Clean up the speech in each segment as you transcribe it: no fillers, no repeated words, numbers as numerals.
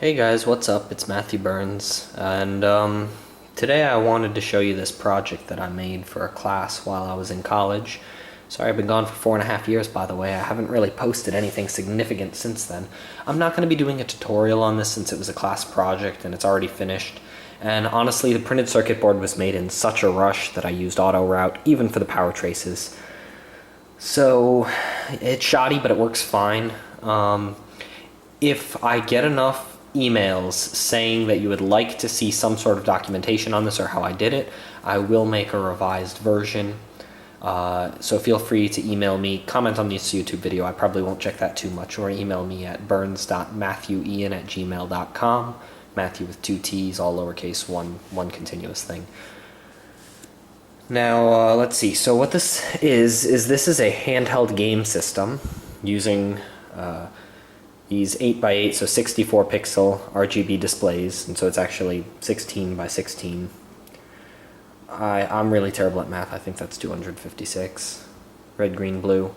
Hey guys, what's up? It's Matthew Burns, and today I wanted to show you this project that I made for a class while I was in college. Sorry, I've been gone for 4.5 years, by the way. I haven't really posted anything significant since then. I'm not going to be doing a tutorial on this since it was a class project and it's already finished. And honestly, the printed circuit board was made in such a rush that I used auto route, even for the power traces. So, it's shoddy, but it works fine. If I get enough emails saying that you would like to see some sort of documentation on this or how I did it, I will make a revised version. So feel free to email me, comment on this YouTube video. I probably won't check that too much, or email me at burns.matthewian@gmail.com. Matthew with 2 T's, all lowercase, one continuous thing. Now, let's see. So what this is this is a handheld game system using these 8x8, so 64 pixel RGB displays, and so it's actually 16 by 16. I'm really terrible at math. I think that's 256. Red, green, blue.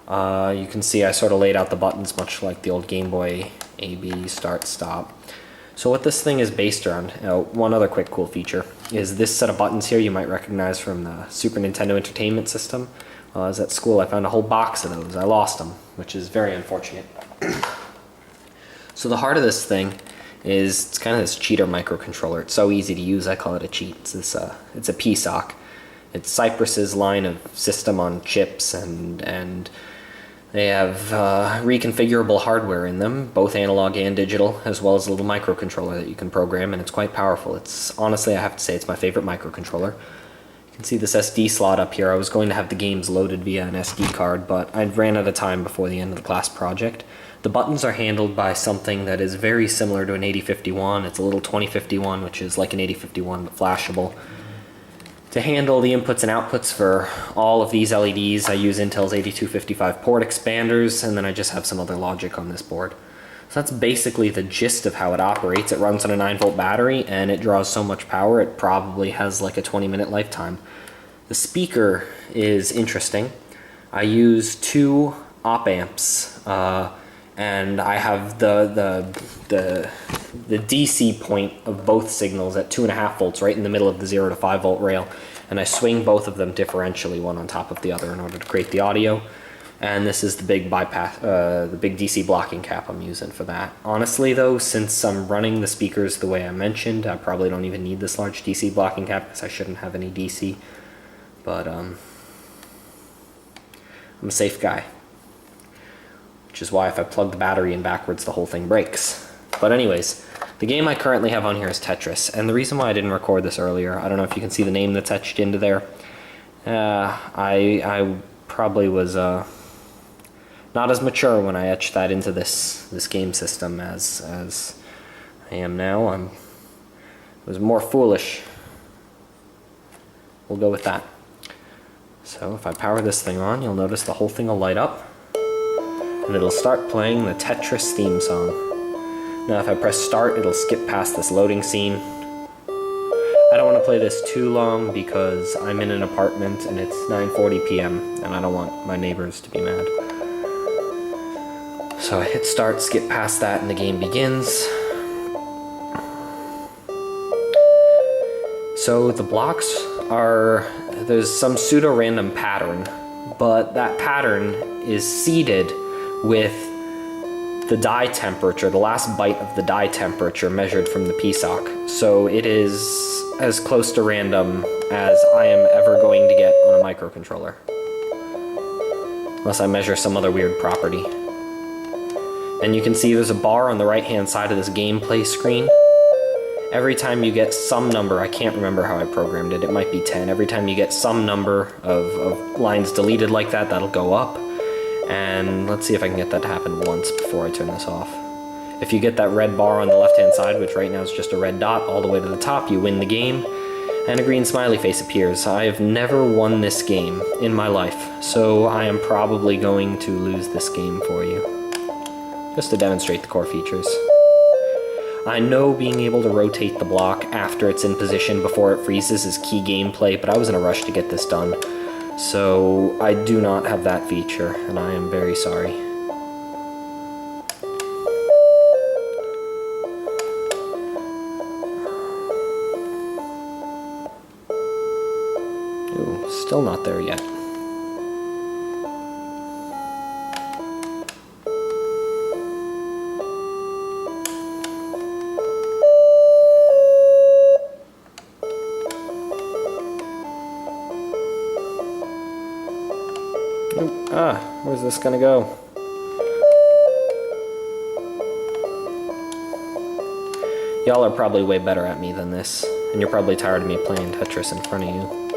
You can see I sort of laid out the buttons much like the old Game Boy A, B, start, stop. So what this thing is based around, one other quick cool feature, is this set of buttons here you might recognize from the Super Nintendo Entertainment System. While I was at school, I found a whole box of those. I lost them, which is very unfortunate. So the heart of this thing is, it's kind of this cheater microcontroller. It's so easy to use, I call it a cheat. It's a PSOC. It's Cypress's line of system on chips, and they have reconfigurable hardware in them, both analog and digital, as well as a little microcontroller that you can program, and it's quite powerful. It's honestly, I have to say, it's my favorite microcontroller. You can see this SD slot up here. I was going to have the games loaded via an SD card, but I ran out of time before the end of the class project. The buttons are handled by something that is very similar to an 8051. It's a little 2051, which is like an 8051 but flashable. To handle the inputs and outputs for all of these LEDs, I use Intel's 8255 port expanders, and then I just have some other logic on this board. So that's basically the gist of how it operates. It runs on a 9-volt battery, and it draws so much power it probably has like a 20-minute lifetime. The speaker is interesting. I use 2 op amps, and I have the DC point of both signals at 2.5 volts right in the middle of the 0 to 5 volt rail, and I swing both of them differentially, one on top of the other, in order to create the audio. And this is the big bypass, the big DC blocking cap I'm using for that. Honestly though, since I'm running the speakers the way I mentioned, I probably don't even need this large DC blocking cap because I shouldn't have any DC. But I'm a safe guy. Which is why if I plug the battery in backwards, the whole thing breaks. But anyways, the game I currently have on here is Tetris, and the reason why I didn't record this earlier, I don't know if you can see the name that's etched into there. I probably was not as mature when I etched that into this game system as I am now. I was more foolish. We'll go with that. So if I power this thing on, you'll notice the whole thing will light up, and it'll start playing the Tetris theme song. Now if I press start, it'll skip past this loading scene. I don't want to play this too long because I'm in an apartment and it's 9:40 p.m. and I don't want my neighbors to be mad. So I hit start, skip past that, and the game begins. So the blocks are, there's some pseudo-random pattern, but that pattern is seeded with the die temperature, the last byte of the die temperature measured from the PSOC. So it is as close to random as I am ever going to get on a microcontroller. Unless I measure some other weird property. And you can see there's a bar on the right-hand side of this gameplay screen. Every time you get some number, I can't remember how I programmed it, it might be 10. Every time you get some number of lines deleted like that, that'll go up. And let's see if I can get that to happen once before I turn this off. If you get that red bar on the left-hand side, which right now is just a red dot all the way to the top, you win the game, and a green smiley face appears. I have never won this game in my life, so I am probably going to lose this game for you, just to demonstrate the core features. I know being able to rotate the block after it's in position before it freezes is key gameplay, but I was in a rush to get this done. So I do not have that feature, and I am very sorry. Still not there yet. Where's this gonna go? Y'all are probably way better at me than this, and you're probably tired of me playing Tetris in front of you.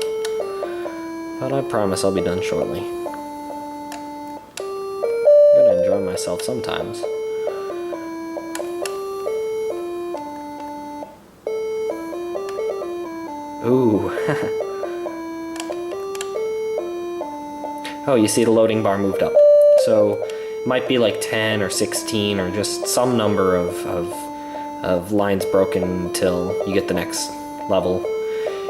But I promise I'll be done shortly. I'm gonna enjoy myself sometimes. Ooh. Oh, you see the loading bar moved up. So it might be like 10 or 16 or just some number of lines broken until you get the next level.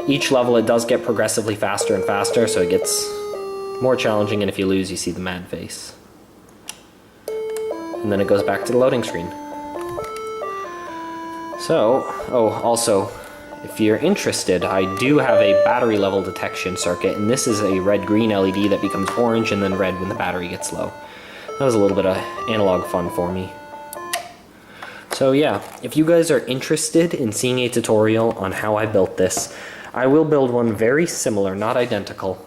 Each level it does get progressively faster and faster, so it gets more challenging, and if you lose you see the mad face. And then it goes back to the loading screen. So, oh, also, if you're interested, I do have a battery level detection circuit, and this is a red-green LED that becomes orange and then red when the battery gets low. That was a little bit of analog fun for me. So yeah, if you guys are interested in seeing a tutorial on how I built this, I will build one very similar, not identical.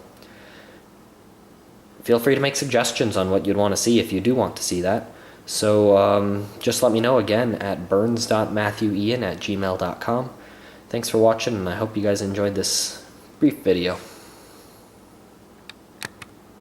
Feel free to make suggestions on what you'd want to see if you do want to see that. So just let me know again at burns.matthewian@gmail.com. Thanks for watching, and I hope you guys enjoyed this brief video.